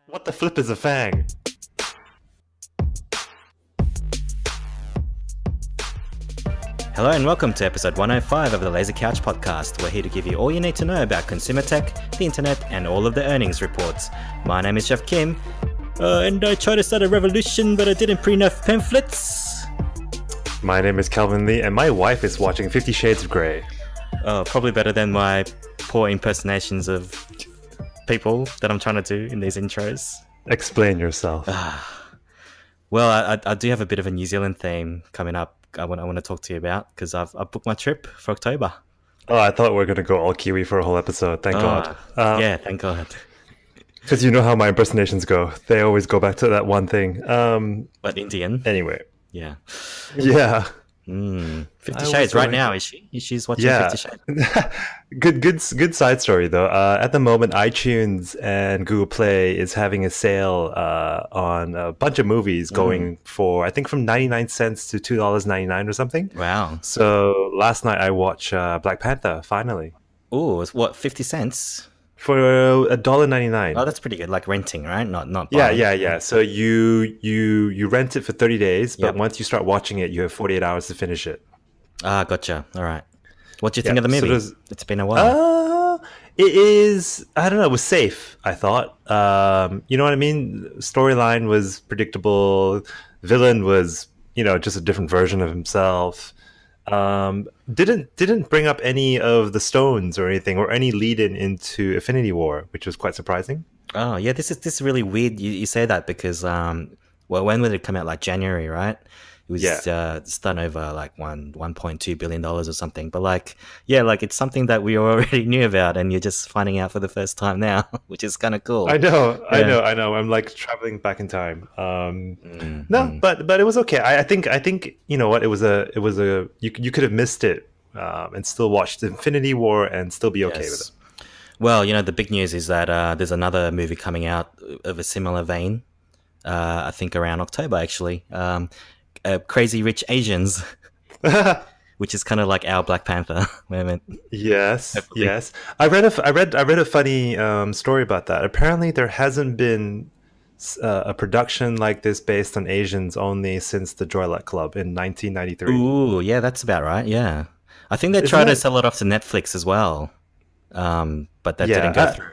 What the flip is a FAANG? Hello and welcome to episode 105 of the Laser Couch podcast. We're here to give you all you need to know about consumer tech, the internet, and all of the earnings reports. My name is Geoff Kim, and I tried to start a revolution, but I didn't print enough pamphlets. My name is Kelvin Lee, and my wife is watching 50 Shades of Grey. Oh, probably better than my poor impersonations of people that I'm trying to do in these intros. Explain yourself. Well, I do have a bit of a New Zealand theme coming up. I want to talk to you about because I've booked my trip for October. Oh, I thought we were going to go all Kiwi for a whole episode. Thank God. Yeah, thank God. Because you know how my impersonations go. They always go back to that one thing. But Indian. Anyway. Yeah. Yeah. 50 Shades right now, is she? She's watching 50 Shades. Good side story though. At the moment, iTunes and Google Play is having a sale on a bunch of movies going for, I think, from 99 cents to $2.99 or something. Wow. So last night I watched Black Panther finally. Oh, it's what, 50 cents? For $1.99. Oh, that's pretty good. Like renting, right? Not buying. Yeah. So you rent it for 30 days, but Yep. once you start watching it, you have 48 hours to finish it. Ah, gotcha. All right. What do you think of the movie? It's been a while. It is, I don't know, it was safe, I thought. You know what I mean? Storyline was predictable. Villain was, just a different version of himself. Didn't bring up any of the stones or anything, or any lead-in into Infinity War, which was quite surprising. Oh, yeah, this is really weird. You say that because, when would it come out? Like January, right? It was it's done over like $1.2 billion or something. But like it's something that we already knew about, and you're just finding out for the first time now, which is kind of cool. I know. I'm like traveling back in time. But it was okay. I think you know what, it was a you could have missed it and still watched Infinity War and still be okay with it. Well, the big news is that there's another movie coming out of a similar vein. I think around October actually. Crazy Rich Asians, which is kind of like our Black Panther moment. Yes. I read a funny story about that. Apparently, there hasn't been a production like this based on Asians only since the Joy Luck Club in 1993. Ooh, yeah, that's about right. Yeah, I think they tried to sell it off to Netflix as well, but that didn't go through.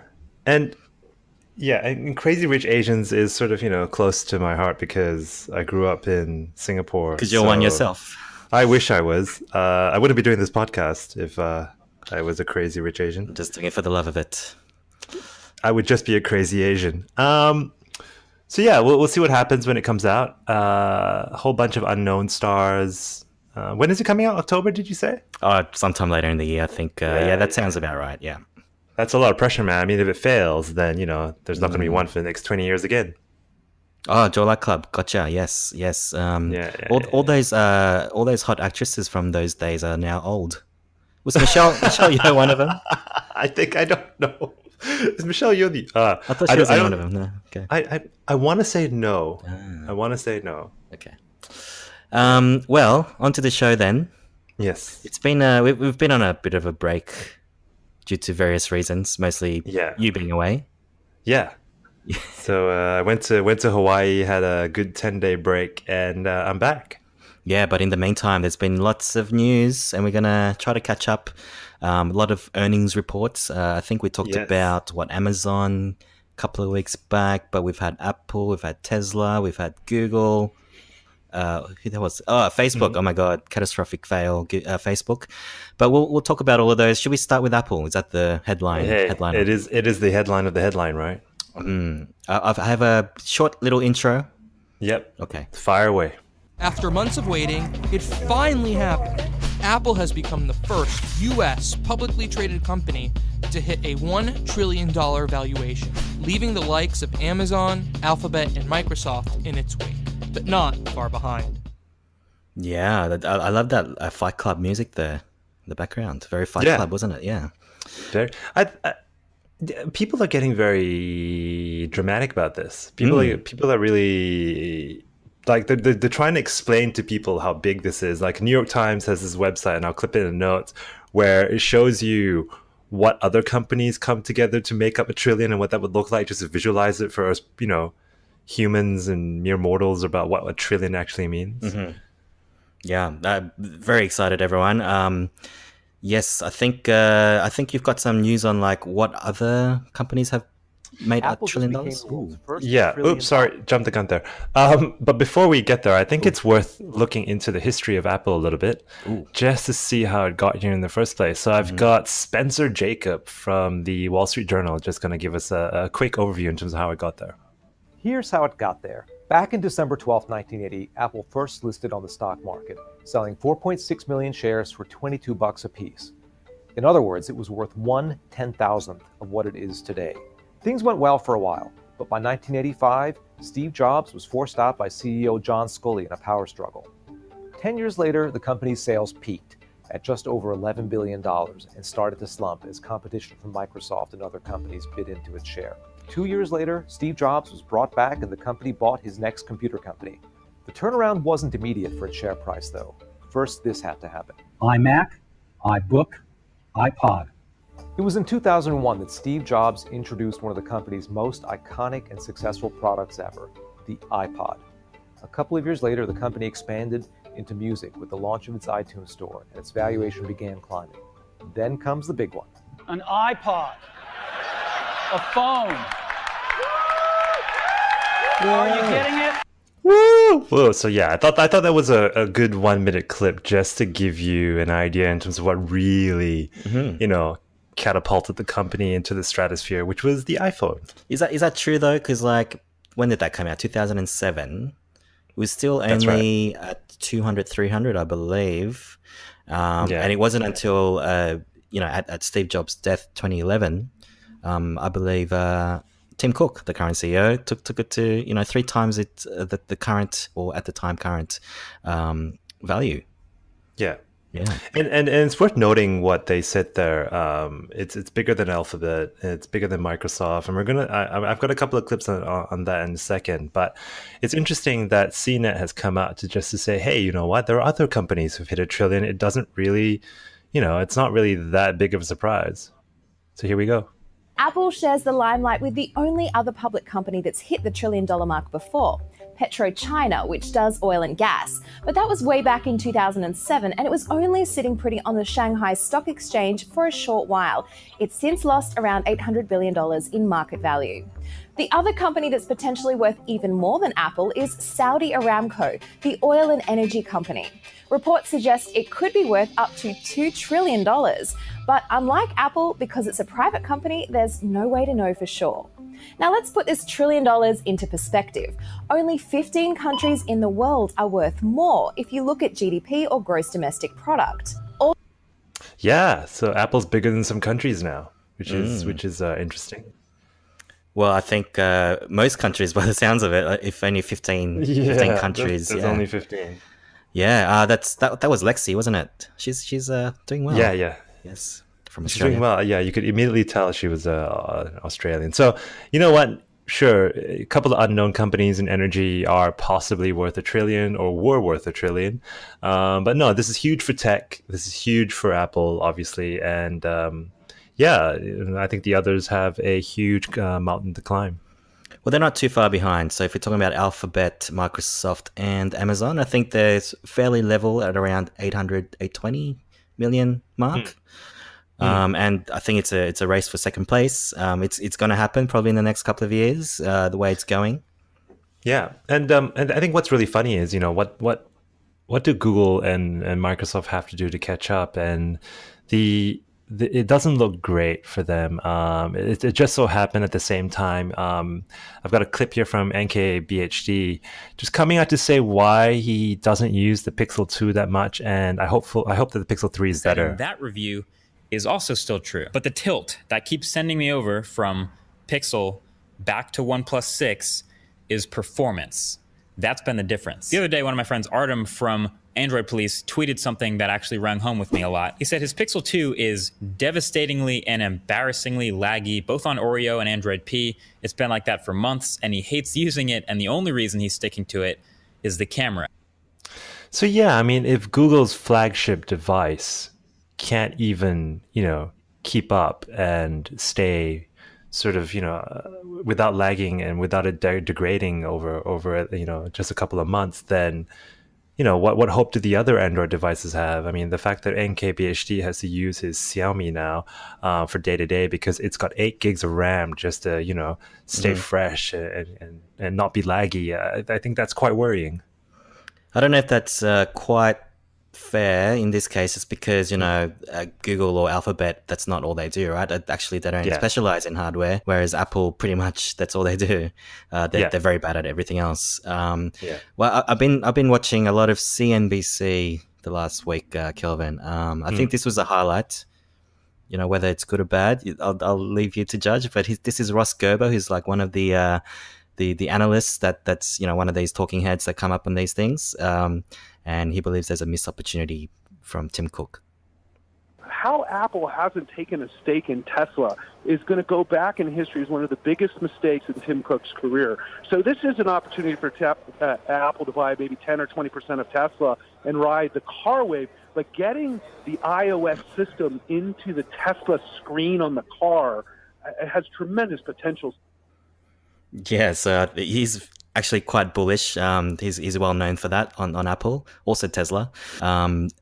And Crazy Rich Asians is sort of, close to my heart because I grew up in Singapore. Because you're one yourself. I wish I was. I wouldn't be doing this podcast if I was a Crazy Rich Asian. Just doing it for the love of it. I would just be a crazy Asian. So yeah, we'll see what happens when it comes out. A whole bunch of unknown stars. When is it coming out? October, did you say? Sometime later in the year, I think. That sounds about right, yeah. That's a lot of pressure, man. I mean, if it fails, then, there's not going to be one for the next 20 years again. Oh, Joy Luck Club. Gotcha. Yes. All those hot actresses from those days are now old. Was Michelle Yeoh one of them? I don't know. Is Michelle Yeoh the... I thought she was one of them. No. Okay. I want to say no. I want to say no. Okay. Well, onto the show then. Yes. It's been we've been on a bit of a break due to various reasons, mostly you being away. Yeah. So I went to Hawaii, had a good 10-day break, and I'm back. Yeah, but in the meantime, there's been lots of news, and we're going to try to catch up. A lot of earnings reports. I think we talked about Amazon a couple of weeks back, but we've had Apple, we've had Tesla, we've had Google. Who that was? Oh, Facebook. Oh my God, catastrophic fail, Facebook. But we'll talk about all of those. Should we start with Apple? Is that the headline? It is the headline of the headline, right? I have a short little intro. Yep. Okay. Fire away. After months of waiting, it finally happened. Apple has become the first U.S. publicly traded company to hit a $1 trillion valuation, leaving the likes of Amazon, Alphabet, and Microsoft in its wake, but not far behind. Yeah, I love that Fight Club music there in the background. Very Fight Club, wasn't it? Yeah. People are getting very dramatic about this. People are really... Like they're trying to explain to people how big this is. Like New York Times has this website, and I'll clip it in the notes, where it shows you what other companies come together to make up a trillion and what that would look like, just to visualize it for us, humans and mere mortals about what a trillion actually means. Mm-hmm. Yeah, very excited, everyone. Yes, I think you've got some news on like what other companies have made Apple $1 trillion. Oops, sorry, jumped the gun there. But before we get there, I think it's worth looking into the history of Apple a little bit, just to see how it got here in the first place. So I've got Spencer Jacob from the Wall Street Journal just going to give us a quick overview in terms of how it got there. Here's how it got there. Back in December 12, 1980, Apple first listed on the stock market, selling 4.6 million shares for $22 a piece. In other words, it was worth 1/10,000th of what it is today. Things went well for a while, but by 1985, Steve Jobs was forced out by CEO John Sculley in a power struggle. 10 years later, the company's sales peaked at just over $11 billion and started to slump as competition from Microsoft and other companies bid into its share. 2 years later, Steve Jobs was brought back and the company bought his next computer company. The turnaround wasn't immediate for its share price, though. First, this had to happen. iMac, iBook, iPod. It was in 2001 that Steve Jobs introduced one of the company's most iconic and successful products ever, the iPod. A couple of years later, the company expanded into music with the launch of its iTunes store, and its valuation began climbing. Then comes the big one. An iPod. A phone. Are you getting it? Woo! Whoa, so yeah, I thought that was a good 1 minute clip just to give you an idea in terms of what really, catapulted the company into the stratosphere, which was the iPhone. Is that true though? Because like, when did that come out? 2007. It was still only at 200, 300, I believe. And it wasn't until at Steve Jobs' death, 2011, I believe. Tim Cook, the current CEO, took it to 3 times the current, or at the time current, value. Yeah. Yeah, and it's worth noting what they said there. It's bigger than Alphabet, it's bigger than Microsoft, and I've got a couple of clips on that in a second. But it's interesting that CNET has come out to say, hey, you know what? There are other companies who've hit $1 trillion. It doesn't really, it's not really that big of a surprise. So here we go. Apple shares the limelight with the only other public company that's hit the $1 trillion mark before, PetroChina, which does oil and gas. But that was way back in 2007, and it was only sitting pretty on the Shanghai Stock Exchange for a short while. It's since lost around $800 billion in market value. The other company that's potentially worth even more than Apple is Saudi Aramco, the oil and energy company. Reports suggest it could be worth up to $2 trillion. But unlike Apple, because it's a private company, there's no way to know for sure. Now let's put this $1 trillion into perspective. Only 15 countries in the world are worth more if you look at GDP or gross domestic product. Yeah, so Apple's bigger than some countries now, which is interesting. Well, I think most countries, by the sounds of it, if only 15 countries. There's only 15. Yeah, that was Lexi, wasn't it? She's doing well. Yeah. Yes, from She's Australia. doing well. Yeah, you could immediately tell she was Australian. So you know what? Sure, a couple of unknown companies in energy are possibly worth $1 trillion or were worth $1 trillion. But no, this is huge for tech. This is huge for Apple, obviously, and I think the others have a huge mountain to climb. Well, they're not too far behind. So if we're talking about Alphabet, Microsoft, and Amazon, I think they're fairly level at around 820 million mark. And I think it's a race for second place. It's going to happen probably in the next couple of years, the way it's going. Yeah, and I think what's really funny is what do Google and Microsoft have to do to catch up? And it doesn't look great for them. It just so happened at the same time. I've got a clip here from NKBHD just coming out to say why he doesn't use the Pixel 2 that much, and I hope that the Pixel 3 is better. That review is also still true. But the tilt that keeps sending me over from Pixel back to OnePlus 6 is performance. That's been the difference. The other day, one of my friends, Artem from Android Police, tweeted something that actually rang home with me a lot. He said his Pixel 2 is devastatingly and embarrassingly laggy, both on Oreo and Android P. It's been like that for months, and he hates using it, and the only reason he's sticking to it is the camera. So yeah, I mean, if Google's flagship device can't even, keep up and stay sort of, without lagging and without it degrading over just a couple of months, then what hope do the other Android devices have? I mean, the fact that NKBHD has to use his Xiaomi now for day to day because it's got 8 gigs of RAM just to stay fresh and not be laggy. I think that's quite worrying. I don't know if that's quite fair in this case. It's because Google or Alphabet, that's not all they do, right? Actually, they don't specialize in hardware, whereas Apple, pretty much that's all they do. They're very bad at everything else. Well, I've been watching a lot of CNBC the last week, Kelvin. I think this was a highlight. Whether it's good or bad, I'll leave you to judge. But this is Ross Gerber, who's like one of the analysts that's one of these talking heads that come up on these things. And he believes there's a missed opportunity from Tim Cook. How Apple hasn't taken a stake in Tesla is going to go back in history as one of the biggest mistakes in Tim Cook's career. So this is an opportunity for Apple to buy maybe 10 or 20% of Tesla and ride the car wave. But getting the iOS system into the Tesla screen on the car has tremendous potential. Yes, he's actually quite bullish. He's well known for that on Apple, also Tesla.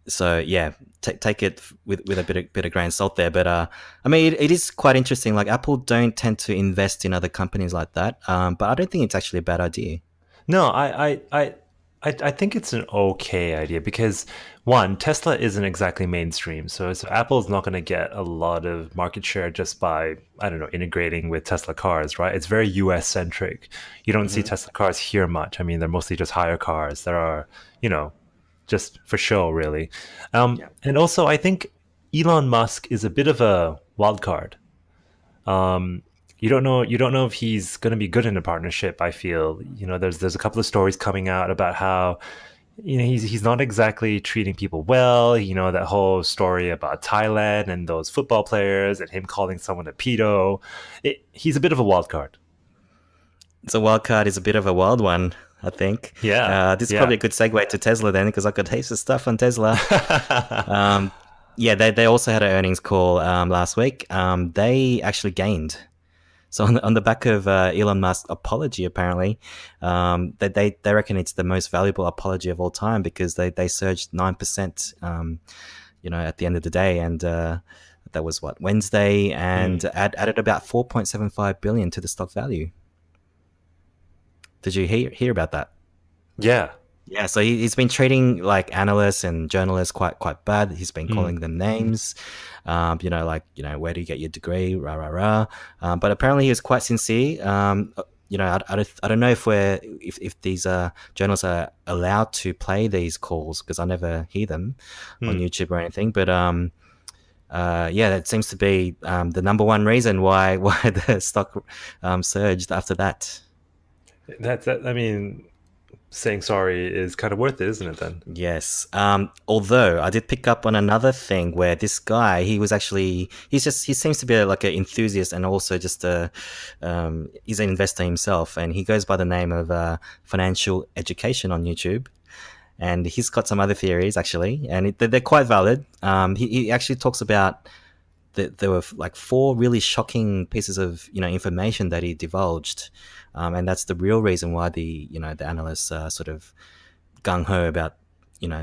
So yeah, take it with a bit of grain of salt there. But I mean, it is quite interesting. Like Apple don't tend to invest in other companies like that. But I don't think it's actually a bad idea. No, I think it's an okay idea because, one, Tesla isn't exactly mainstream. So Apple's not going to get a lot of market share just by, I don't know, integrating with Tesla cars, right? It's very US-centric. You don't see Tesla cars here much. I mean, they're mostly just hire cars that are, just for show, really. And also, I think Elon Musk is a bit of a wild card. You don't know if he's going to be good in a partnership. I feel there's a couple of stories coming out about how he's not exactly treating people well. That whole story about Thailand and those football players and him calling someone a pedo. He's a bit of a wild card. So wild card is a bit of a wild one, I think. Yeah. This is probably a good segue to Tesla then, because I've got heaps of stuff on Tesla. They also had an earnings call last week. They actually gained. So on the back of Elon Musk's apology, apparently, they reckon it's the most valuable apology of all time because they surged 9%, at the end of the day, and that was Wednesday, and added about 4.75 billion to the stock value. Did you hear about that? Yeah. Yeah, so he's been treating like analysts and journalists quite bad. He's been calling them names, where do you get your degree, rah rah rah. But apparently he was quite sincere. I don't know if these journalists are allowed to play these calls because I never hear them on YouTube or anything. But that seems to be the number one reason why the stock surged after that. I mean, saying sorry is kind of worth it, isn't it then? Yes. Although I did pick up on another thing where this guy, he seems to be like an enthusiast and also just he's an investor himself, and he goes by the name of Financial Education on YouTube. And he's got some other theories actually, and they're quite valid. He actually talks about there were like 4 really shocking pieces of information that he divulged. And that's the real reason why the analysts are sort of gung-ho about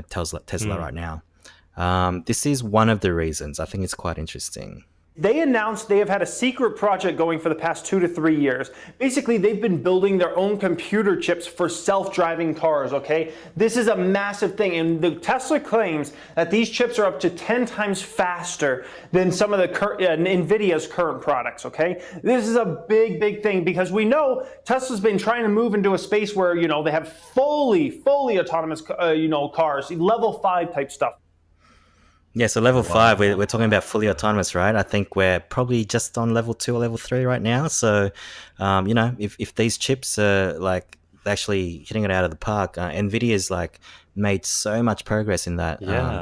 Tesla right now. This is one of the reasons. I think it's quite interesting. They announced they have had a secret project going for the past 2 to 3 years. Basically, they've been building their own computer chips for self-driving cars, okay? This is a massive thing, and the Tesla claims that these chips are up to 10 times faster than some of the NVIDIA's current products, okay? This is a big thing because we know Tesla's been trying to move into a space where, they have fully autonomous, cars, level 5 type stuff. Yeah, so level 5, we're talking about fully autonomous, right? I think we're probably just on level 2 or level 3 right now. So, if these chips are like actually hitting it out of the park, NVIDIA's like made so much progress in that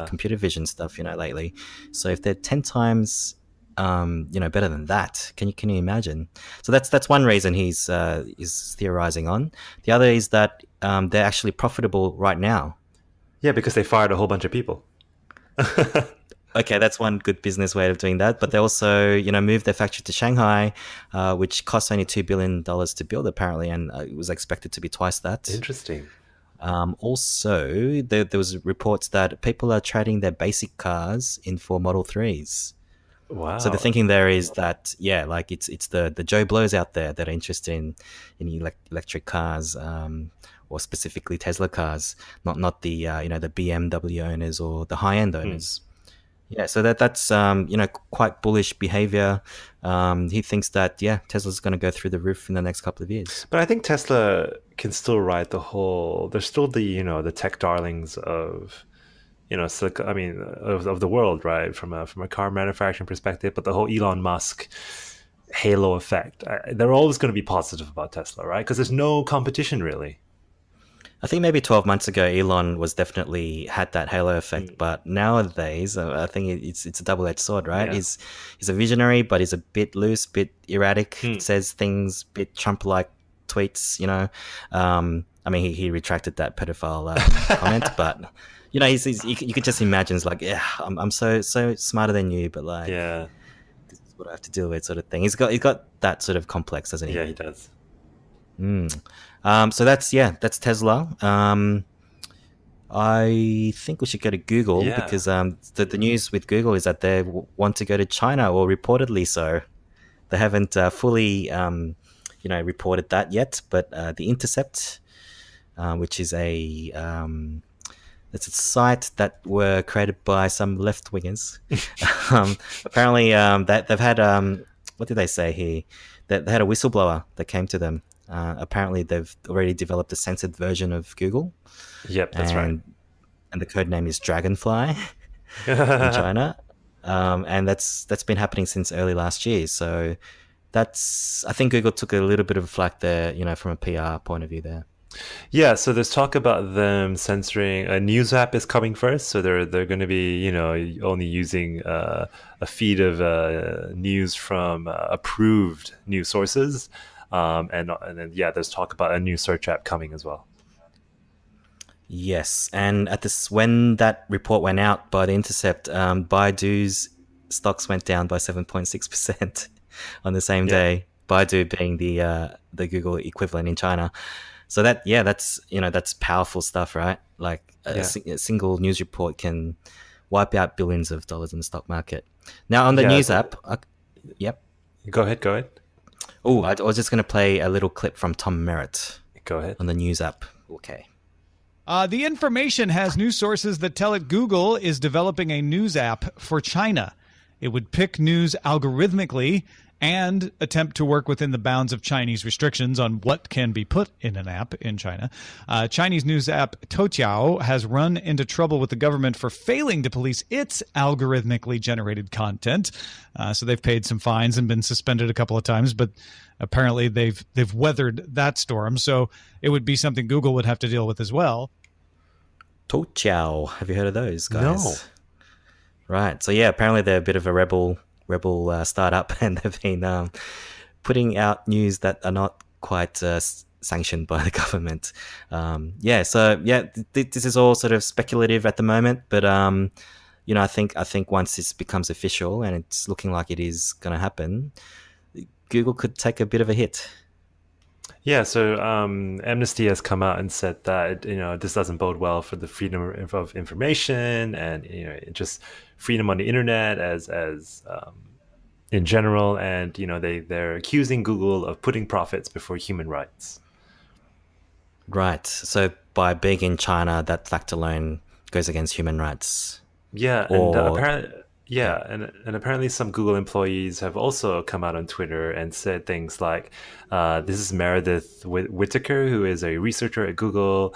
computer vision stuff, lately. So if they're 10 times, better than that, can you imagine? So that's one reason he's theorizing on. The other is that they're actually profitable right now. Yeah, because they fired a whole bunch of people. Okay, that's one good business way of doing that. But they also, moved their factory to Shanghai, which cost only $2 billion to build, apparently, and it was expected to be twice that. Interesting. Also, there was reports that people are trading their basic cars in for Model 3s. Wow. So the thinking there is that, like it's the Joe Blows out there that are interested in electric cars, or specifically Tesla cars, not the the BMW owners or the high end owners. Yeah, so that's quite bullish behavior. He thinks that Tesla's going to go through the roof in the next couple of years. But I think Tesla can still ride the whole. They're still the the tech darlings of of the world, right? From a car manufacturing perspective, but the whole Elon Musk halo effect. They're always going to be positive about Tesla, right? Because there's no competition really. I think maybe 12 months ago, Elon was definitely had that halo effect, but nowadays, I think it's a double-edged sword, right? Yeah. He's a visionary, but he's a bit loose, bit erratic, says things, bit Trump-like tweets, he retracted that pedophile comment, but you could just imagine, it's like, I'm so smarter than you, but like, this is what I have to deal with, sort of thing. He's got that sort of complex, doesn't he? Yeah, he does. So that's Tesla. I think we should go to Google because the news with Google is that they want to go to China, or reportedly so. They haven't fully reported that yet, but The Intercept, which is it's a site that were created by some left wingers. Apparently, they've had what did they say here? They had a whistleblower that came to them. Apparently, they've already developed a censored version of Google. Yep, that's right. And the code name is Dragonfly in China. And that's been happening since early last year. So I think Google took a little bit of a flack there, from a PR point of view there. Yeah, so there's talk about them censoring. A news app is coming first, so they're going to be only using a feed of news from approved news sources, and then there's talk about a new search app coming as well. Yes, and when that report went out by The Intercept, Baidu's stocks went down by 7.6% on the same day. Baidu being the Google equivalent in China. So that's powerful stuff, right? Like a single news report can wipe out billions of dollars in the stock market. Now on the news app, Go ahead. Oh, I was just going to play a little clip from Tom Merritt. Go ahead. On the news app. Okay. The information has news sources that tell it Google is developing a news app for China. It would pick news algorithmically and attempt to work within the bounds of Chinese restrictions on what can be put in an app in China. Chinese news app Toutiao has run into trouble with the government for failing to police its algorithmically generated content. So they've paid some fines and been suspended a couple of times, but apparently they've weathered that storm. So it would be something Google would have to deal with as well. Toutiao, have you heard of those guys? No. Right. So apparently they're a bit of a rebel startup, and they've been putting out news that are not quite sanctioned by the government. This is all sort of speculative at the moment, but I think once this becomes official, and it's looking like it is going to happen, Google could take a bit of a hit. Yeah, so Amnesty has come out and said that this doesn't bode well for the freedom of information and just freedom on the internet as in general, and they're accusing Google of putting profits before human rights. Right. So by being in China, that fact alone goes against human rights. Yeah, and apparently. Yeah, and apparently some Google employees have also come out on Twitter and said things like, this is Meredith Whitaker, who is a researcher at Google.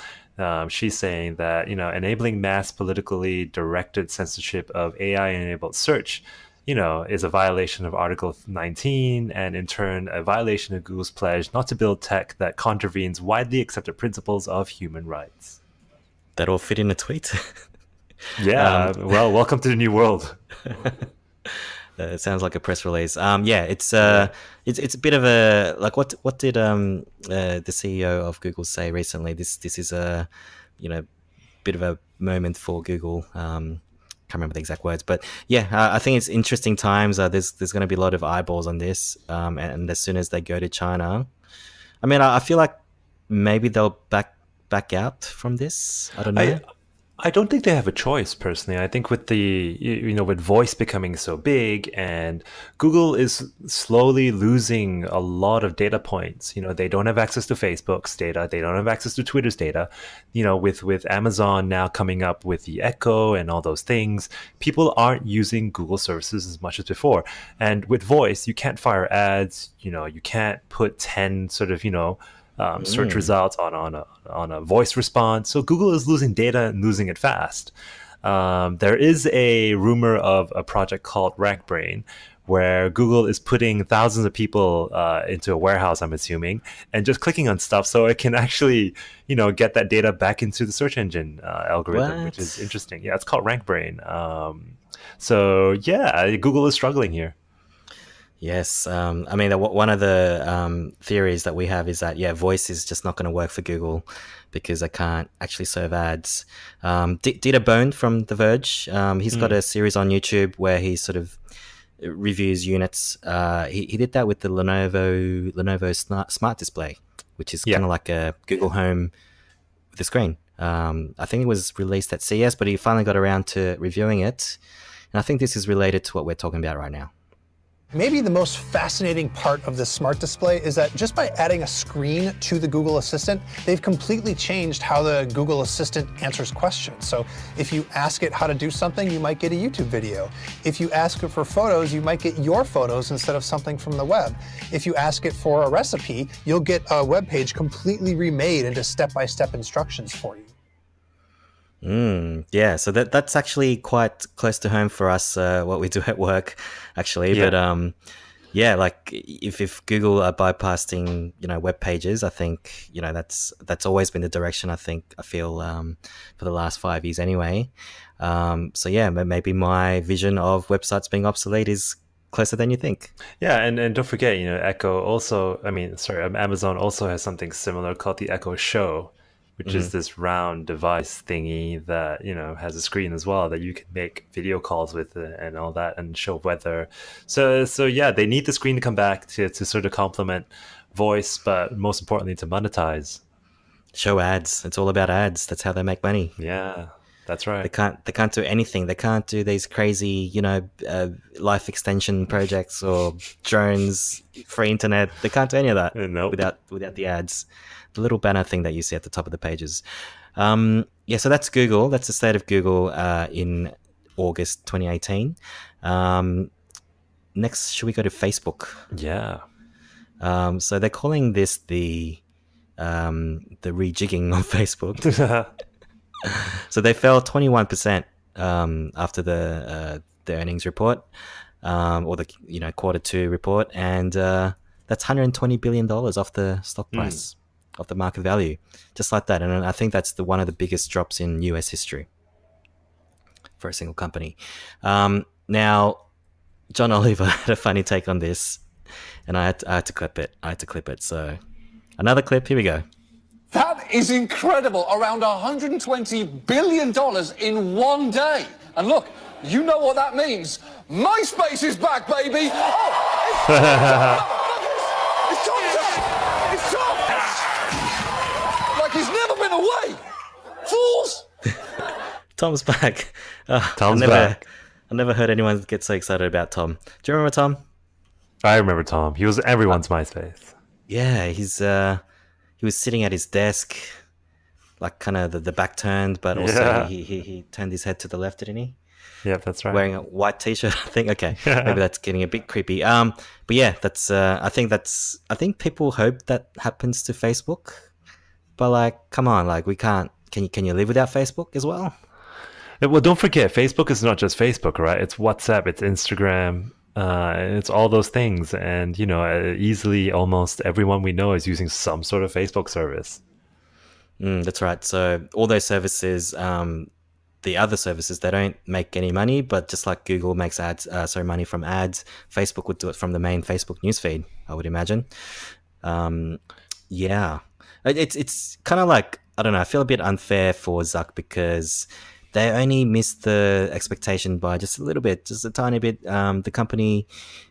She's saying that, enabling mass politically directed censorship of AI-enabled search, is a violation of Article 19, and in turn, a violation of Google's pledge not to build tech that contravenes widely accepted principles of human rights. That all fit in a tweet? Yeah, well, welcome to the new world. It sounds like a press release. It's a bit of a what did the CEO of Google say recently? This is a bit of a moment for Google. can't remember the exact words, but yeah, I think it's interesting times. There's going to be a lot of eyeballs on this, and as soon as they go to China, I mean, I feel like maybe they'll back out from this. I don't know. I don't think they have a choice, personally. I think with with voice becoming so big, and Google is slowly losing a lot of data points. They don't have access to Facebook's data. They don't have access to Twitter's data. With Amazon now coming up with the Echo and all those things, people aren't using Google services as much as before. And with voice, you can't fire ads. You can't put 10 sort of, search results on a voice response. So Google is losing data and losing it fast. There is a rumor of a project called RankBrain, where Google is putting thousands of people into a warehouse, I'm assuming, and just clicking on stuff so it can actually, get that data back into the search engine algorithm, which is interesting. Yeah, it's called RankBrain. So yeah, Google is struggling here. Yes. I mean, one of the theories that we have is that, voice is just not going to work for Google because they can't actually serve ads. Dieter Bohn from The Verge, he's got a series on YouTube where he sort of reviews units. He did that with the Lenovo Smart Display, which is kind of like a Google Home with a screen. I think it was released at CES, but he finally got around to reviewing it. And I think this is related to what we're talking about right now. Maybe the most fascinating part of this smart display is that just by adding a screen to the Google Assistant, they've completely changed how the Google Assistant answers questions. So if you ask it how to do something, you might get a YouTube video. If you ask it for photos, you might get your photos instead of something from the web. If you ask it for a recipe, you'll get a web page completely remade into step-by-step instructions for you. Yeah, so that's actually quite close to home for us, what we do at work, actually. Yeah. But like if Google are bypassing, web pages, I think, that's always been the direction I feel for the last 5 years anyway. So yeah, maybe my vision of websites being obsolete is closer than you think. Yeah, and don't forget, Echo also, Amazon also has something similar called the Echo Show, which is this round device thingy that, has a screen as well that you can make video calls with and all that and show weather. So yeah, they need the screen to come back to sort of complement voice, but most importantly to monetize. Show ads. It's all about ads. That's how they make money. Yeah, that's right. They can't do anything. They can't do these crazy, life extension projects or drones, free internet. They can't do any of that without the ads. The little banner thing that you see at the top of the pages. So that's Google. That's the state of Google in August 2018. Next, should we go to Facebook? Yeah. So they're calling this the rejigging of Facebook. So they fell 21% after the earnings report, or the Q2 report, and that's $120 billion off the stock price. Of the market value, just like that. And I think that's one of the biggest drops in US history for a single company. Now, John Oliver had a funny take on this, and I had to clip it. So another clip, here we go. That is incredible. Around $120 billion in one day. And look, you know what that means. MySpace is back, baby. It's Tom. Like he's never been away. Fools. Tom's back. Tom's back. I never heard anyone get so excited about Tom. Do you remember Tom? I remember Tom. He was everyone's MySpace. Yeah, he was sitting at his desk, like kind of the back turned, but also he turned his head to the left, didn't he? Yeah, that's right. Wearing a white t-shirt, I think. Okay, maybe that's getting a bit creepy. But yeah, that's. I think people hope that happens to Facebook, but like, come on, like we can't. Can you live without Facebook as well? Well, don't forget, Facebook is not just Facebook, right? It's WhatsApp, it's Instagram, it's all those things, and easily almost everyone we know is using some sort of Facebook service. That's right. So all those services. The other services, they don't make any money, but just like Google makes money from ads, Facebook would do it from the main Facebook newsfeed, I would imagine. It's kind of like, I don't know, I feel a bit unfair for Zuck because they only missed the expectation by just a little bit, just a tiny bit. The company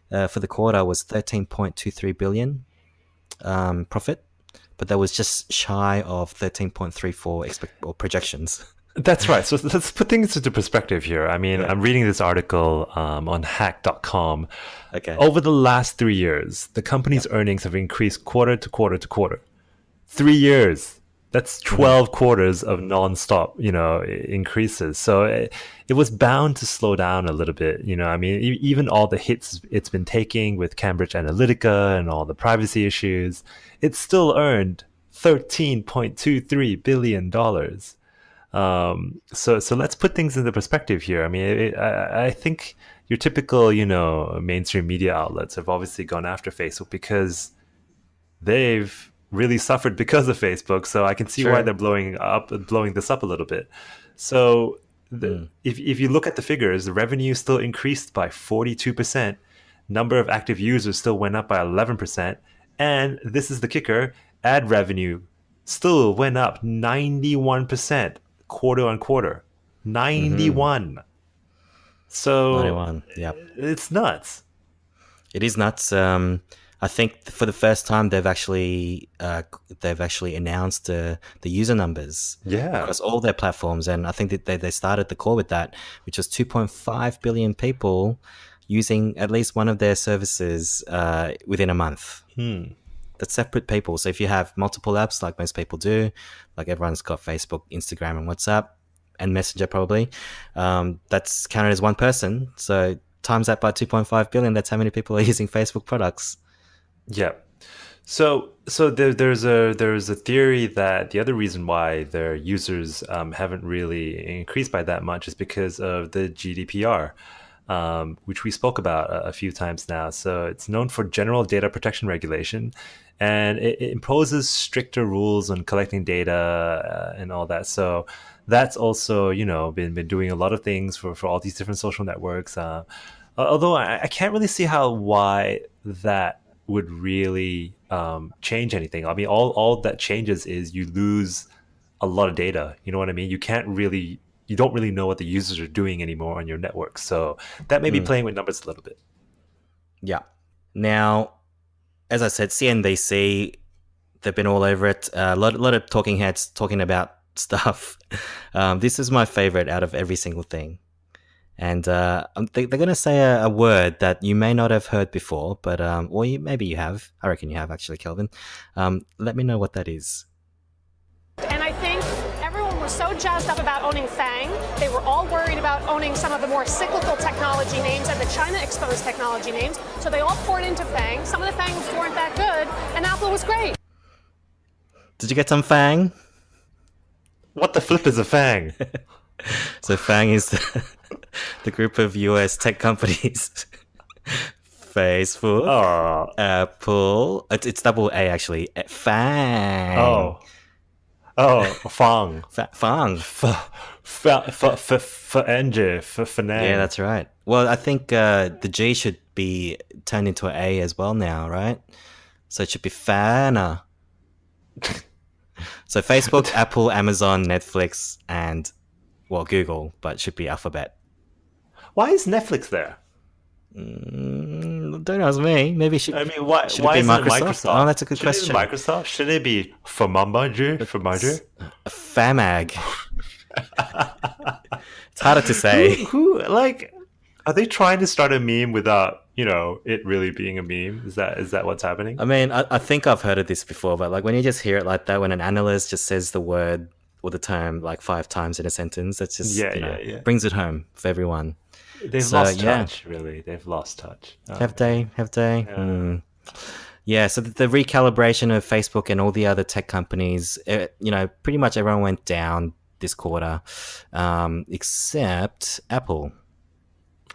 for the quarter was 13.23 billion profit, but that was just shy of 13.34 projections. That's right. So let's put things into perspective here. I mean, I'm reading this article on hack.com. Okay. Over the last 3 years, the company's earnings have increased quarter to quarter to quarter. 3 years. That's 12 quarters of non-stop, increases. So it was bound to slow down a little bit. I mean, even all the hits it's been taking with Cambridge Analytica and all the privacy issues, it still earned $13.23 billion. So let's put things into perspective here. I mean, I think your typical, mainstream media outlets have obviously gone after Facebook because they've really suffered because of Facebook. So I can see why they're blowing this up a little bit. So if you look at the figures, the revenue still increased by 42%. Number of active users still went up by 11%. And this is the kicker, ad revenue still went up 91%. Quarter on quarter, 91. So 91. Yep, it's nuts. It is nuts. I think for the first time they've actually announced the user numbers across all their platforms, and I think that they started the call with that, which was 2.5 billion people using at least one of their services within a month. That's separate people. So if you have multiple apps, like most people do, like everyone's got Facebook, Instagram, and WhatsApp, and Messenger probably, that's counted as one person. So times that by 2.5 billion, that's how many people are using Facebook products. Yeah. So there's a theory that the other reason why their users haven't really increased by that much is because of the GDPR. Which we spoke about a few times now. So it's known for general data protection regulation, and it imposes stricter rules on collecting data and all that. So that's also, been doing a lot of things for all these different social networks. Although I can't really see why that would really change anything. I mean, all that changes is you lose a lot of data. You know what I mean? You don't really know what the users are doing anymore on your network. So that may be playing with numbers a little bit. Yeah. Now, as I said, CNBC, they've been all over it. A lot of talking heads talking about stuff. This is my favorite out of every single thing. And they're going to say a word that you may not have heard before, but maybe you have. I reckon you have, actually, Kelvin. Let me know what that is. And I think everyone was so jazzed up about owning FAANG. They were all worried about owning some of the more cyclical technology names and the China-exposed technology names. So they all poured into FAANG. Some of the FAANGs weren't that good, and Apple was great. Did you get some FAANG? What the flip is a FAANG? So FAANG is the group of US tech companies. Facebook, Apple. It's double A, actually. FAANG. Oh, FAANG. FAANG. FAANG. Yeah, that's right. Well, I think the G should be turned into an A as well now, right? So it should be FAANA. So Facebook, Apple, Amazon, Netflix, and, Google, but it should be Alphabet. Why is Netflix there? Don't ask me. Maybe why should it be Microsoft? Oh, that's a good question. Microsoft? Should it be FAANG? FAANG. It's harder to say. Who are they trying to start a meme without, it really being a meme? Is that what's happening? I mean, I think I've heard of this before, but when you just hear it like that, when an analyst just says the word or the term 5 times in a sentence, that's just brings it home for everyone. They've lost touch, really. They've lost touch. Have they? Yeah. Yeah, so the recalibration of Facebook and all the other tech companies, pretty much everyone went down this quarter, except Apple,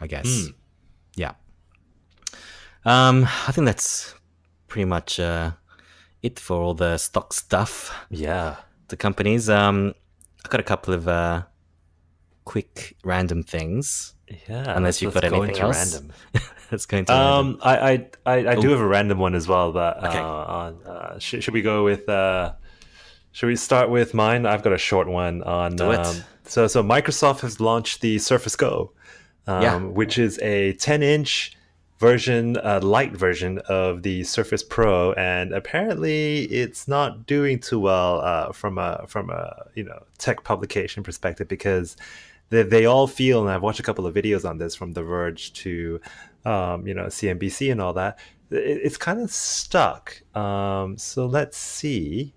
I guess. Yeah. I think that's pretty much it for all the stock stuff. Yeah. The companies. I've got a couple of quick random things. Yeah. Unless you've got anything else. Random. Let's go into random. I do have a random one as well, but okay. Should we go with should we start with mine? I've got a short one on Do it. So Microsoft has launched the Surface Go, which is a 10-inch version, light version of the Surface Pro, and apparently it's not doing too well from a tech publication perspective, because they all feel, and I've watched a couple of videos on this from The Verge to CNBC and all that, it's kind of stuck. So let's see.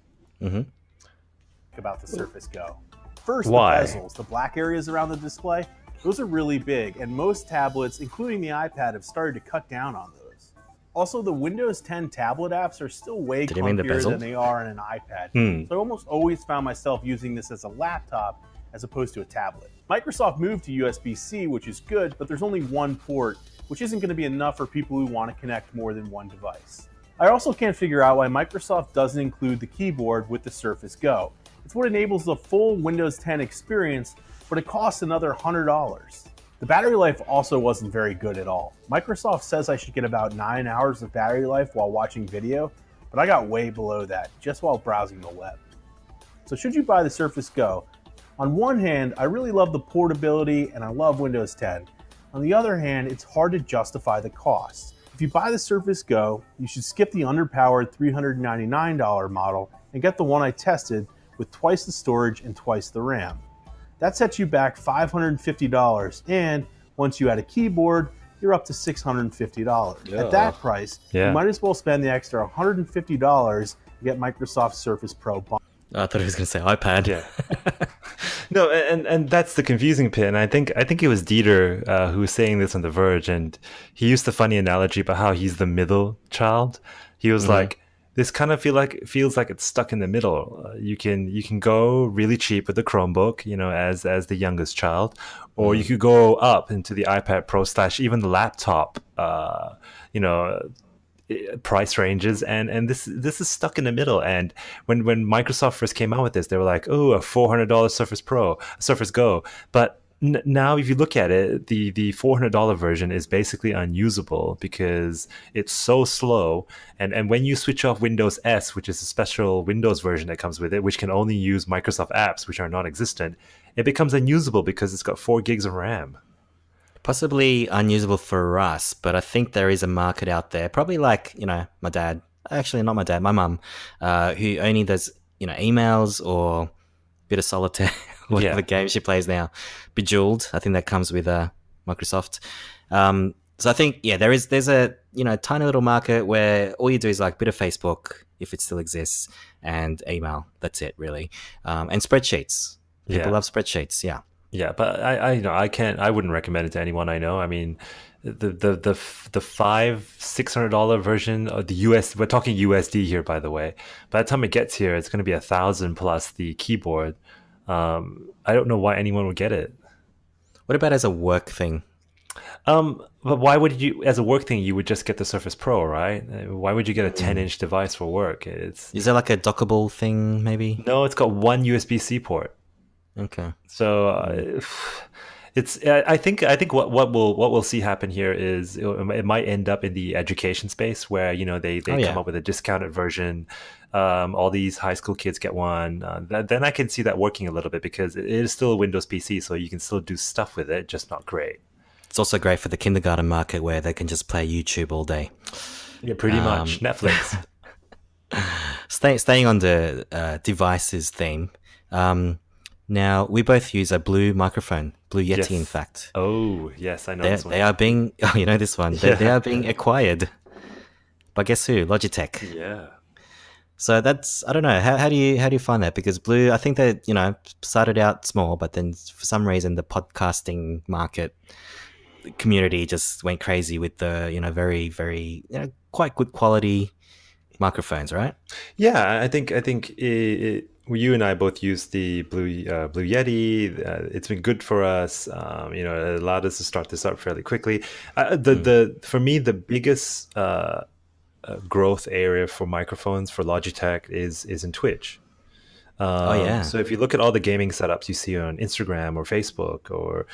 About the Surface Go. First, Why? the bezels, the black areas around the display, those are really big, and most tablets, including the iPad, have started to cut down on those. Also, the Windows 10 tablet apps are still way clunkier than they are on an iPad. So I almost always found myself using this as a laptop as opposed to a tablet. Microsoft moved to USB-C, which is good, but there's only one port, which isn't going to be enough for people who want to connect more than one device. I also can't figure out why Microsoft doesn't include the keyboard with the Surface Go. It's what enables the full Windows 10 experience, but it costs another $100. The battery life also wasn't very good at all. Microsoft says I should get about 9 hours of battery life while watching video, but I got way below that just while browsing the web. So should you buy the Surface Go? On one hand, I really love the portability and I love Windows 10. On the other hand, it's hard to justify the cost. If you buy the Surface Go, you should skip the underpowered $399 model and get the one I tested with twice the storage and twice the RAM. That sets you back $550, and once you add a keyboard, you're up to $650. At that price, you might as well spend the extra $150 to get Microsoft Surface Pro. I thought he was going to say iPad. Yeah. No, and that's the confusing bit. And I think it was Dieter who was saying this on The Verge, and he used the funny analogy about how he's the middle child. He was like, this kind of feels like it's stuck in the middle. You can go really cheap with the Chromebook, as the youngest child, or you could go up into the iPad Pro / even the laptop, price ranges, and this is stuck in the middle. And when Microsoft first came out with this, they were like, oh, a $400 Surface Go, but now if you look at it, the $400 version is basically unusable because it's so slow, and when you switch off Windows S, which is a special Windows version that comes with it, which can only use Microsoft apps which are non-existent, it becomes unusable because it's got 4 gigs of RAM. Possibly unusable for us, but I think there is a market out there, probably like, my dad, actually not my dad, my mum, who only does, emails or a bit of solitaire, whatever game she plays now. Bejeweled, I think that comes with Microsoft. So I think, there's a, tiny little market where all you do is like a bit of Facebook, if it still exists, and email. That's it, really. And spreadsheets. People love spreadsheets, Yeah, but I wouldn't recommend it to anyone I know. I mean, the $500-600 version of the US, we're talking USD here, by the way. By the time it gets here, it's going to be $1,000 plus the keyboard. I don't know why anyone would get it. What about as a work thing? But why would you, as a work thing, you would just get the Surface Pro, right? Why would you get a 10-inch device for work? Is there like a dockable thing, maybe? No, it's got one USB-C port. Okay. So I think what we'll see happen here is it might end up in the education space where they come up with a discounted version. All these high school kids get one. Then I can see that working a little bit because it is still a Windows PC, so you can still do stuff with it, just not great. It's also great for the kindergarten market where they can just play YouTube all day. Yeah, pretty much. Netflix. Staying on the devices theme. Now, we both use a Blue microphone, Blue Yeti, yes. in fact. Oh, yes, I know this one. They are being, you know this one, they are being acquired by guess who? Logitech. Yeah. So that's, I don't know, how do you find that? Because Blue, I think they, started out small, but then for some reason the podcasting market community just went crazy with the, very, very, quite good quality microphones, right? Yeah, I think you and I both use the Blue Yeti. It's been good for us. It allowed us to start this up fairly quickly. For me, the biggest growth area for microphones for Logitech is in Twitch. So if you look at all the gaming setups you see on Instagram or Facebook or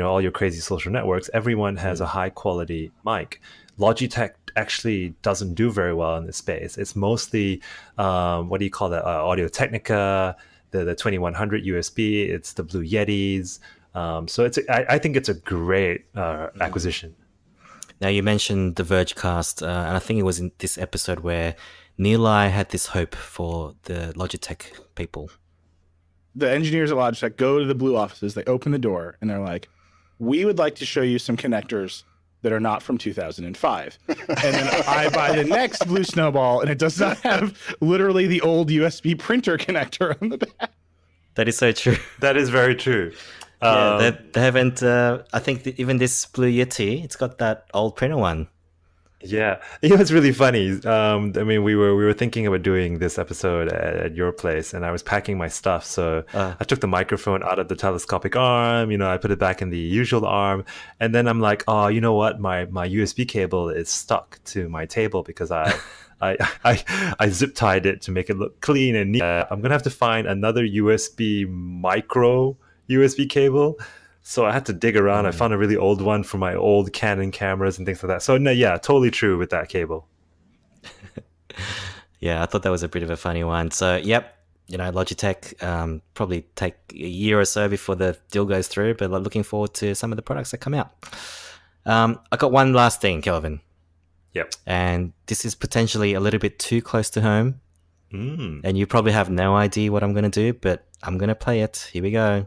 all your crazy social networks, everyone has a high quality mic. Logitech actually doesn't do very well in this space. It's mostly Audio Technica, the 2100 USB. It's the Blue Yetis. So I think it's a great acquisition. Now, you mentioned the Vergecast, and I think it was in this episode where Nilay had this hope for the Logitech people. The engineers at Logitech go to the Blue offices, they open the door, and they're like, we would like to show you some connectors that are not from 2005. And then I buy the next Blue Snowball, and it does not have literally the old USB printer connector on the back. That is so true. That is very true. Yeah, they haven't. I think even this Blue Yeti, it's got that old printer one. Yeah, it was really funny. I mean, we were thinking about doing this episode at your place, and I was packing my stuff. So I took the microphone out of the telescopic arm. I put it back in the usual arm, and then I'm like, oh, you know what? My USB cable is stuck to my table because I zip tied it to make it look clean and neat. I'm gonna have to find another micro USB cable. So I had to dig around. I found a really old one for my old Canon cameras and things like that. So no, yeah, totally true with that cable. Yeah, I thought that was a bit of a funny one. So yep, Logitech probably take a year or so before the deal goes through, but I'm looking forward to some of the products that come out. I got one last thing, Kelvin. Yep. And this is potentially a little bit too close to home. And you probably have no idea what I'm going to do, but I'm going to play it. Here we go.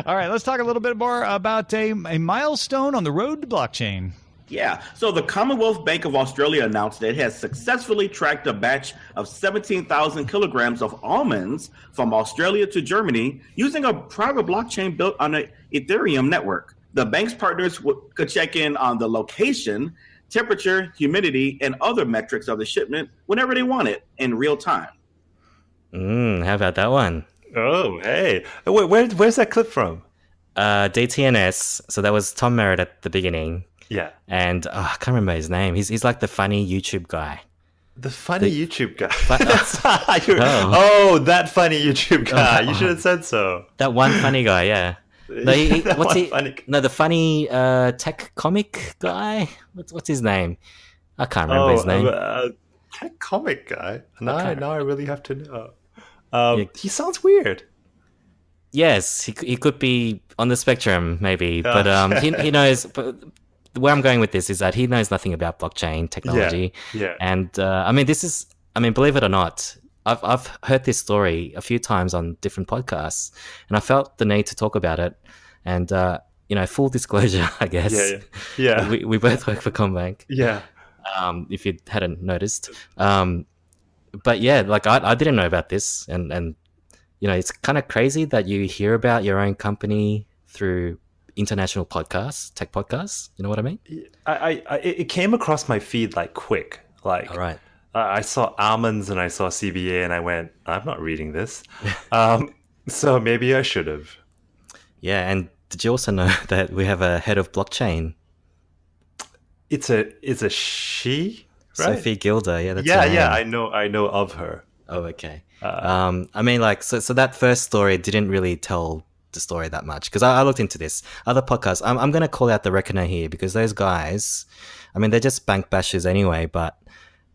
All right, let's talk a little bit more about a milestone on the road to blockchain. Yeah, so the Commonwealth Bank of Australia announced that it has successfully tracked a batch of 17,000 kilograms of almonds from Australia to Germany using a private blockchain built on an Ethereum network. The bank's partners could check in on the location, temperature, humidity, and other metrics of the shipment whenever they want it in real time. How about that one? Oh, hey. Where's that clip from? DTNS. So that was Tom Merritt at the beginning. Yeah. And I can't remember his name. He's like the funny YouTube guy. The funny YouTube guy. Oh, that funny YouTube guy. You should have said so. That one funny guy, yeah. No, the funny tech comic guy? What's his name? I can't remember his name. Tech comic guy? Now I really have to know. He sounds weird. Yes, he could be on the spectrum, maybe, but he knows. But where I'm going with this is that he knows nothing about blockchain technology. Yeah. And believe it or not, I've heard this story a few times on different podcasts, and I felt the need to talk about it. And full disclosure, I guess. Yeah. We both work for CommBank. Yeah. If you hadn't noticed. But yeah, like I didn't know about this, and it's kind of crazy that you hear about your own company through international podcasts, tech podcasts. You know what I mean? It came across my feed like quick. Like, all right. I saw almonds and I saw CBA, and I went, I'm not reading this. So maybe I should have. Yeah, and did you also know that we have a head of blockchain? It's a she. Right? Sophie Gilder, yeah, that's I know of her. Oh, okay. So that first story didn't really tell the story that much because I looked into this other podcasts. I'm going to call out the Reckoner here because those guys, they're just bank bashers anyway, but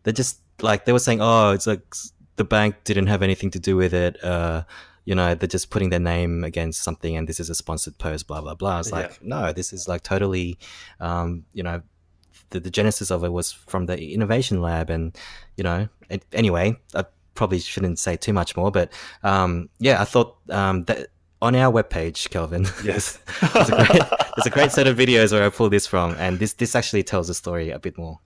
they're just like they were saying, oh, it's like the bank didn't have anything to do with it. They're just putting their name against something, and this is a sponsored post, blah blah blah. It's like no, this is like totally, The genesis of it was from the innovation lab, and anyway, I probably shouldn't say too much more, but I thought that on our webpage, Kelvin, yes, there's a great set of videos where I pulled this from, and this actually tells the story a bit more.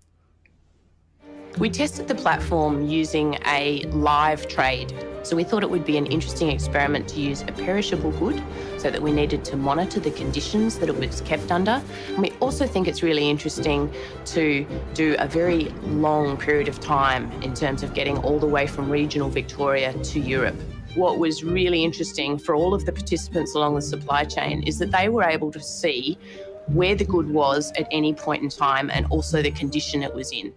We tested the platform using a live trade. So we thought it would be an interesting experiment to use a perishable good so that we needed to monitor the conditions that it was kept under. And we also think it's really interesting to do a very long period of time in terms of getting all the way from regional Victoria to Europe. What was really interesting for all of the participants along the supply chain is that they were able to see where the good was at any point in time and also the condition it was in.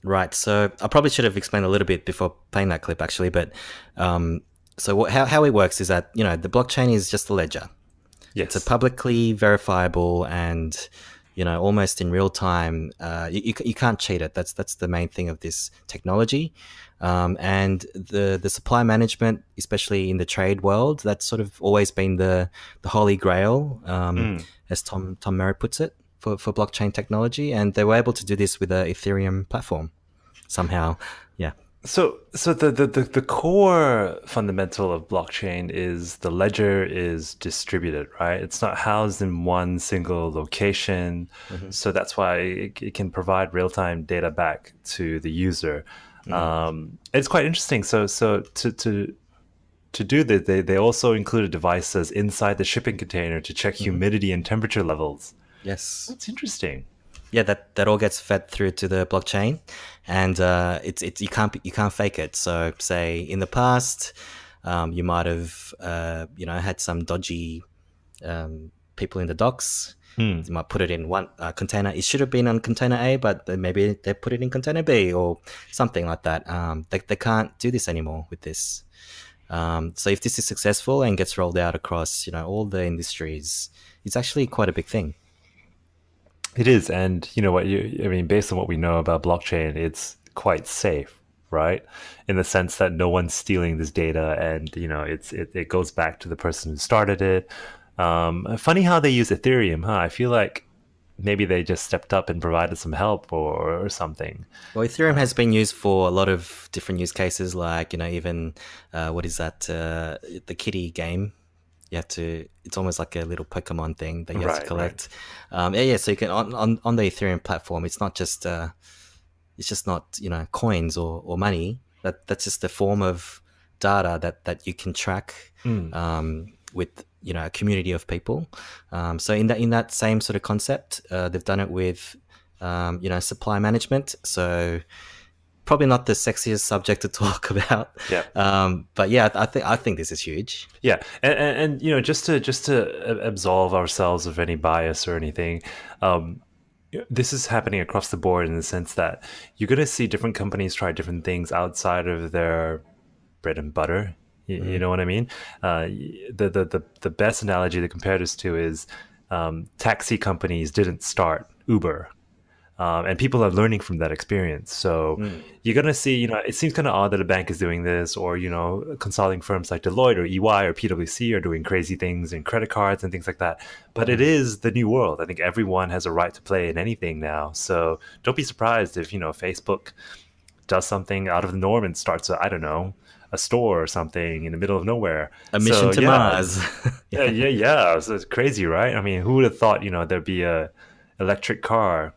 Right, so I probably should have explained a little bit before playing that clip, actually. But how it works is that the blockchain is just a ledger. Yes, it's a publicly verifiable and almost in real time. You can't cheat it. That's the main thing of this technology. And the supply management, especially in the trade world, that's sort of always been the holy grail, as Tom Merritt puts it, for blockchain technology. And they were able to do this with an Ethereum platform somehow. Yeah. So the core fundamental of blockchain is the ledger is distributed, right? It's not housed in one single location. So that's why it can provide real-time data back to the user. It's quite interesting. So to do that, they also included devices inside the shipping container to check humidity and temperature levels. Yes. That's interesting. Yeah, that all gets fed through to the blockchain, and it's you can't fake it. So, say in the past, you might have had some dodgy people in the docks. You might put it in one container. It should have been on container A, but maybe they put it in container B or something like that. They can't do this anymore with this. So if this is successful and gets rolled out across all the industries, it's actually quite a big thing. It is, and based on what we know about blockchain, it's quite safe, right? In the sense that no one's stealing this data, and it goes back to the person who started it. Funny how they use Ethereum, huh? I feel like maybe they just stepped up and provided some help or something. Well, Ethereum has been used for a lot of different use cases, like even what is that? The kitty game. You have to. It's almost like a little Pokemon thing that you have to collect. Right. So you can on the Ethereum platform. It's not just. It's just not coins or money. That's just a form of data that you can track with a community of people. So in that same sort of concept, they've done it with supply management. So probably not the sexiest subject to talk about. Yeah. But yeah, I think this is huge. Yeah, and just to absolve ourselves of any bias or anything, this is happening across the board in the sense that you're going to see different companies try different things outside of their bread and butter. You know what I mean? The best analogy to compare this to is taxi companies didn't start Uber. And people are learning from that experience. So you're going to see, it seems kind of odd that a bank is doing this, or, consulting firms like Deloitte or EY or PwC are doing crazy things in credit cards and things like that. But it is the new world. I think everyone has a right to play in anything now. So don't be surprised if, Facebook does something out of the norm and starts a store or something in the middle of nowhere. A mission to Mars. Yeah. So it's crazy, right? I mean, who would have thought, there'd be a electric car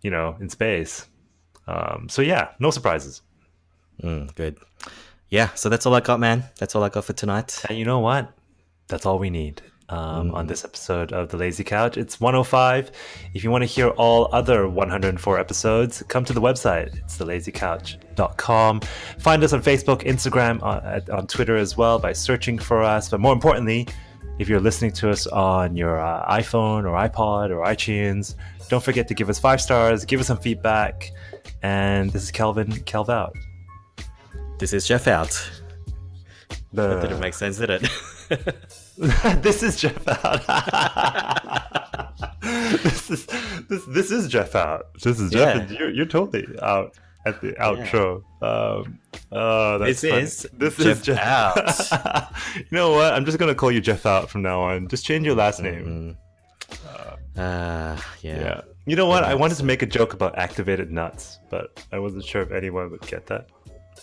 in space. So yeah, no surprises. Good. Yeah, so that's all I got, man. That's all I got for tonight. And you know what? That's all we need on this episode of The Lazy Couch. It's 105. If you want to hear all other 104 episodes, come to the website. It's thelazycouch.com. Find us on Facebook, Instagram, on Twitter as well by searching for us. But more importantly, if you're listening to us on your iPhone or iPod or iTunes, don't forget to give us 5 stars, give us some feedback. And this is Kelvin, Kelv out. This is Geoff out. That didn't make sense, did it? This is Geoff out. This is Geoff out. This is Geoff. Yeah. You're totally out at the outro. That's this is Geoff out. You know what? I'm just gonna call you Geoff out from now on. Just change your last name. Yeah. You know what? I wanted to make a joke about activated nuts, but I wasn't sure if anyone would get that.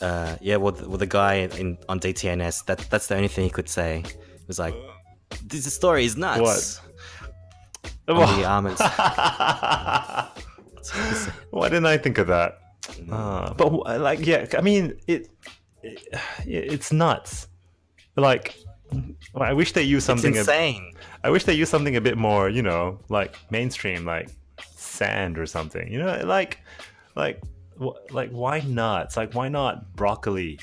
Well, the guy on DTNS, that's the only thing he could say. It was like, this story is nuts. What? The almonds. Why didn't I think of that? I mean, it's nuts. Like, I wish they use something. It's insane. I wish they used something a bit more, like mainstream, like sand or something. Like why nuts? Like, why not broccoli?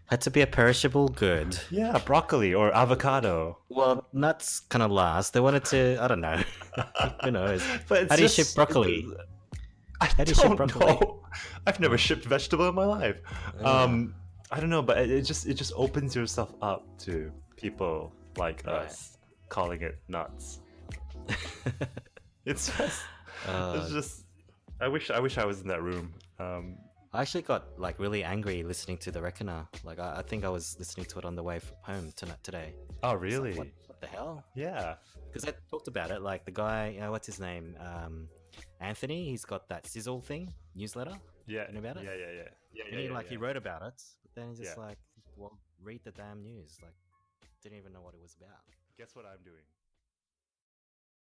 Had to be a perishable good. Yeah, broccoli or avocado. Well, nuts kind of last. They wanted to, I don't know. Who knows? But how do you ship broccoli? How do you ship broccoli? Know. I've never shipped vegetable in my life. I don't know, but it just opens yourself up to people like us calling it nuts. It's just It's just, I wish I was in that room. I actually got like really angry listening to The Reckoner. Like I think I was listening to it on the way home today. Oh, really? Like, what the hell? Yeah. Because they talked about it. Like the guy, what's his name? Anthony. He's got that Sizzle thing newsletter. Yeah. You know about it? Yeah. And he wrote about it, but then he's just like, well, read the damn news. Like, didn't even know what it was about. Guess what I'm doing?